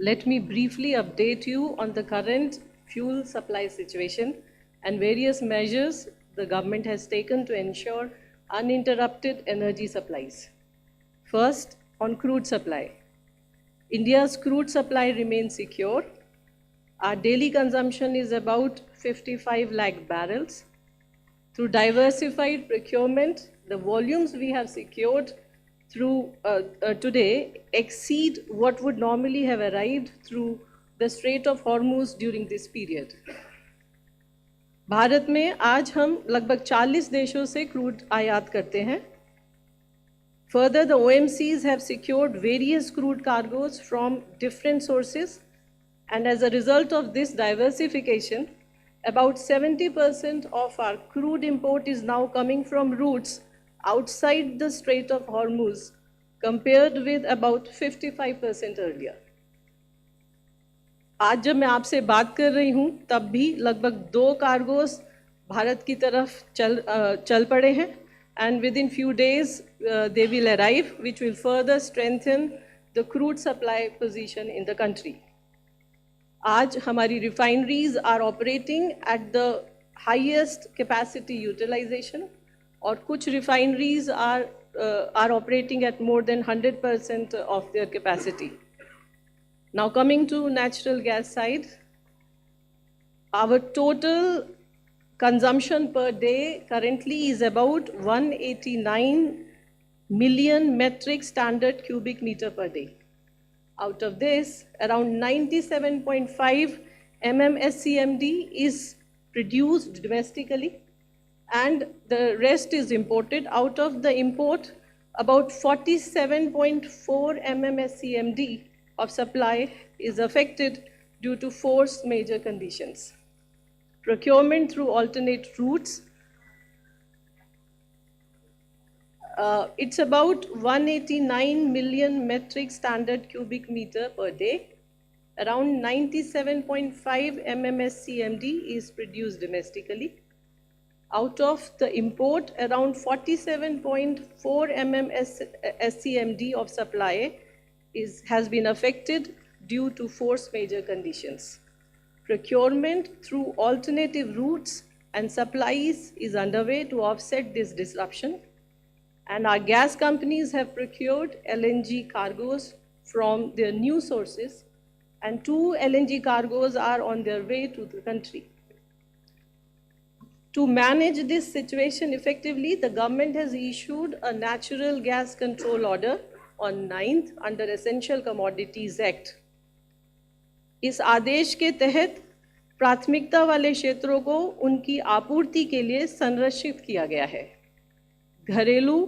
let me briefly update you on the current fuel supply situation and various measures the government has taken to ensure uninterrupted energy supplies. First, on crude supply. India's crude supply remains secure. Our daily consumption is about 55 lakh barrels. Through diversified procurement, the volumes we have secured through today exceed what would normally have arrived through the Strait of Hormuz during this period. Bharat में आज हम लगभग 40 देशों से crude आयात करते हैं. Further, the OMCs have secured various crude cargoes from different sources, and as a result of this diversification, about 70% of our crude import is now coming from routes outside the Strait of Hormuz, compared with about 55% earlier. आज जब मैं आपसे बात कर रही हूँ तब भी लगभग 2 कार्गोस भारत की तरफ चल पड़े हैं, and within few days they will arrive, which will further strengthen the crude supply position in the country. आज हमारी refineries are operating at the highest capacity utilization, और कुछ refineries are operating at more than 100% of their capacity. Now coming to natural gas side, our total consumption per day currently is about 189 million metric standard cubic meter per day. Out of this, around 97.5 MMSCMD is produced domestically, and the rest is imported. Out of the import, about 47.4 MMSCMD of supply is affected due to 4 major conditions. Procurement through alternate routes. It's about 189 million metric standard cubic meter per day. Around 97.5 MMSCMD is produced domestically. Out of the import, around 47.4 MMSCMD of supply has been affected due to 4 major conditions. Procurement through alternative routes and supplies is underway to offset this disruption, and our gas companies have procured LNG cargoes from their new sources, and 2 LNG cargoes are on their way to the country. To manage this situation effectively, the government has issued a natural gas control order on 9th under Essential Commodities Act. इस आदेश के तहत प्राथमिकता वाले क्षेत्रों को उनकी आपूर्ति के लिए संरक्षित किया गया है. घरेलू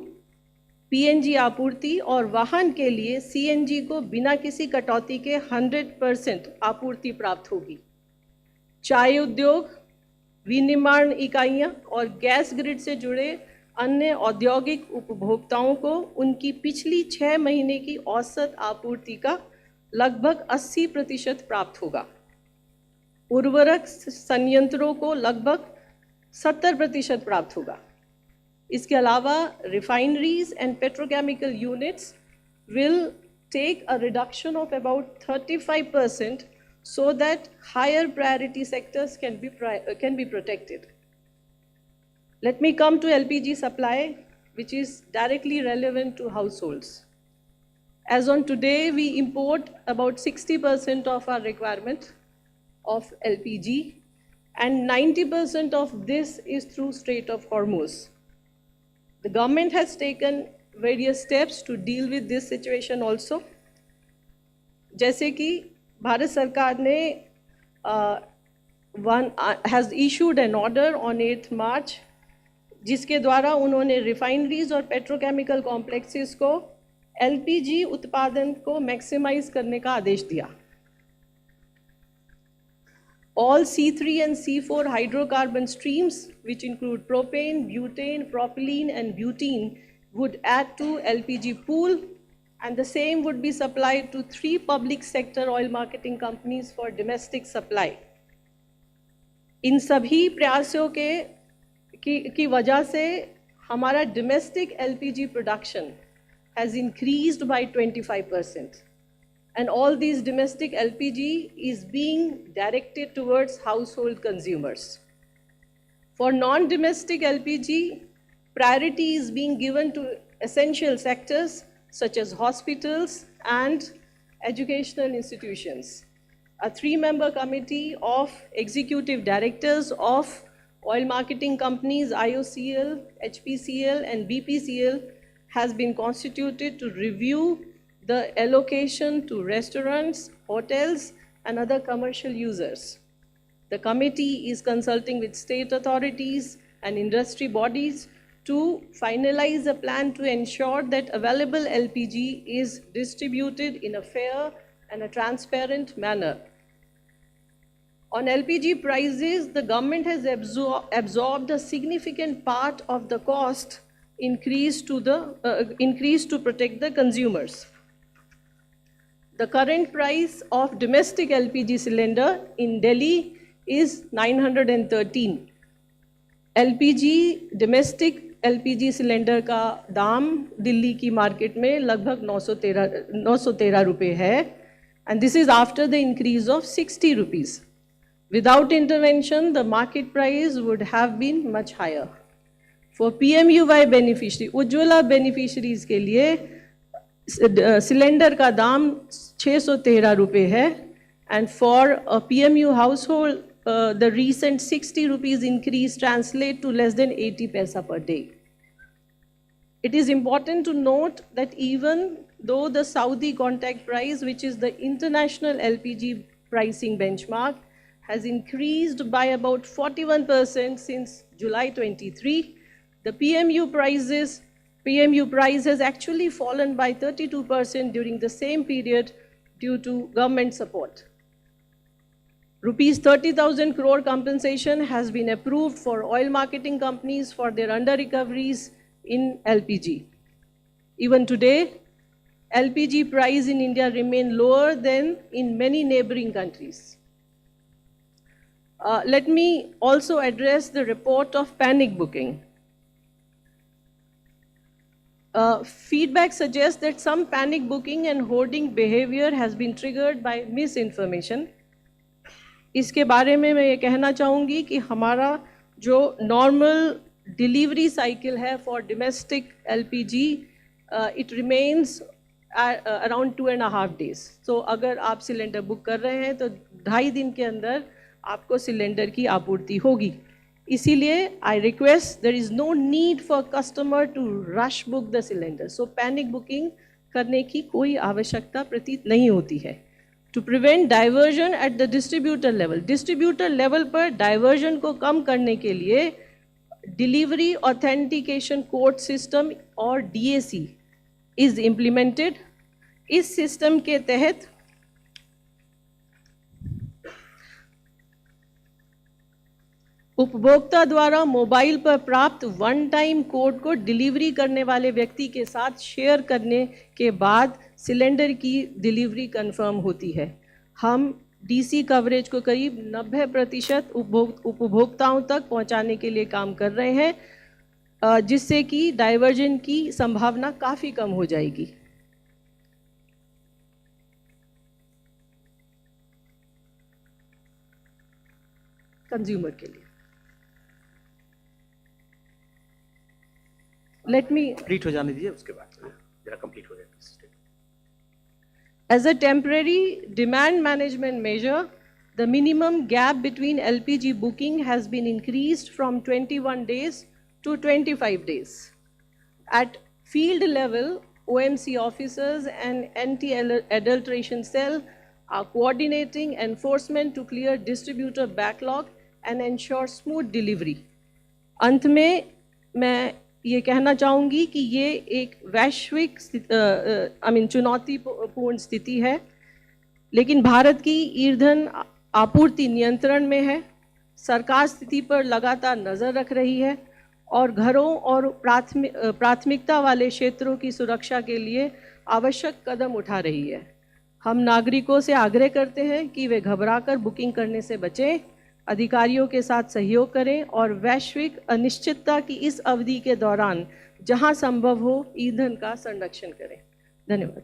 पीएनजी आपूर्ति और वाहन के लिए सीएनजी को बिना किसी कटौती के 100% आपूर्ति प्राप्त होगी. चाय उद्योग, विनिर्माण इकाइयां और गैस ग्रिड से जुड़े अन्य औद्योगिक उपभोक्ताओं को उनकी पिछली 6 महीने की औसत आपूर्ति का लगभग 80% प्राप्त होगा. उर्वरक संयंत्रों को लगभग 70% प्राप्त होगा. इसके अलावा refineries and petrochemical units will take a reduction of about 35% so that higher priority sectors can be protected. Let me come to LPG supply, which is directly relevant to households. As on today, we import about 60% of our requirement of LPG, and 90% of this is through Strait of Hormuz. The government has taken various steps to deal with this situation also. जैसे कि भारत सरकार ने has issued an order on 8th March, जिसके द्वारा उन्होंने refineries और petrochemical complexes को LPG उत्पादन को मैक्सिमाइज करने का आदेश दिया. All C3 and C4 hydrocarbon streams, which include propane, butane, propylene, and butene, would add to LPG pool, and the same would be supplied to 3 public sector oil marketing companies for domestic supply. इन सभी प्रयासों की वजह से हमारा domestic LPG production has increased by 25%. and all these domestic LPG is being directed towards household consumers. For non-domestic LPG, priority is being given to essential sectors such as hospitals and educational institutions. A 3-member committee of executive directors of oil marketing companies IOCL, HPCL and BPCL has been constituted to review the allocation to restaurants, hotels and other commercial users. The committee is consulting with state authorities and industry bodies to finalize a plan to ensure that available LPG is distributed in a fair and a transparent manner. On LPG prices, the government has absorbed a significant part of the cost increase to protect the consumers. The current price of domestic LPG cylinder in Delhi is 913. LPG domestic LPG cylinder का दाम दिल्ली की market में लगभग 913 रुपये है, and this is after the increase of 60 rupees. Without intervention, the market price would have been much higher. For PMUY beneficiary, Ujjwala beneficiaries के लिए cylinder का दाम 613 रुपये है, and for a PMU household, the recent 60 rupees increase translate to less than 80 paisa per day. It is important to note that even though the Saudi contact price, which is the international LPG pricing benchmark, has increased by about 41% since July 23, the PMU price has actually fallen by 32% during the same period due to government support. Rupees 30,000 crore compensation has been approved for oil marketing companies for their under-recoveries in LPG. Even today, LPG price in India remain lower than in many neighboring countries. Let me also address the report of panic booking. Feedback suggests that some panic booking and hoarding behavior has been triggered by misinformation. इसके बारे में मैं ये कहना चाहूँगी कि हमारा जो नॉर्मल डिलीवरी साइकिल है for domestic LPG, it remains around 2.5 days. सो अगर आप सिलेंडर बुक कर रहे हैं तो 2.5 दिन के अंदर आपको सिलेंडर की आपूर्ति होगी. इसीलिए I request there is no need for customer to rush book the cylinder. So panic booking करने की कोई आवश्यकता प्रतीत नहीं होती है. To prevent diversion at the distributor level पर diversion को कम करने के लिए Delivery Authentication Code System और DAC is implemented. इस सिस्टम के तहत उपभोक्ता द्वारा मोबाइल पर प्राप्त वन टाइम कोड को डिलीवरी करने वाले व्यक्ति के साथ शेयर करने के बाद सिलेंडर की डिलीवरी कंफर्म होती है. हम DC कवरेज को करीब 90% उपभोक्ताओं तक पहुंचाने के लिए काम कर रहे हैं, जिससे कि डाइवर्जन की संभावना काफ़ी कम हो जाएगी. कंज्यूमर के लिए लेट मी कंप्लीट हो जाने दीजिए, उसके बाद जरा कंप्लीट हो जाए. As a temporary demand management measure, the minimum gap between LPG booking has been increased from 21 days to 25 days. At field level, OMC officers and anti-adulteration cell are coordinating enforcement to clear distributor backlog and ensure smooth delivery. अंत में मैं ये कहना चाहूँगी कि ये एक वैश्विक चुनौतीपूर्ण स्थिति है, लेकिन भारत की ईंधन आपूर्ति नियंत्रण में है. सरकार स्थिति पर लगातार नज़र रख रही है और घरों और प्राथमिकता वाले क्षेत्रों की सुरक्षा के लिए आवश्यक कदम उठा रही है. हम नागरिकों से आग्रह करते हैं कि वे घबराकर बुकिंग करने से बचें, अधिकारियों के साथ सहयोग करें और वैश्विक अनिश्चितता की इस अवधि के दौरान जहां संभव हो ईंधन का संरक्षण करें. धन्यवाद.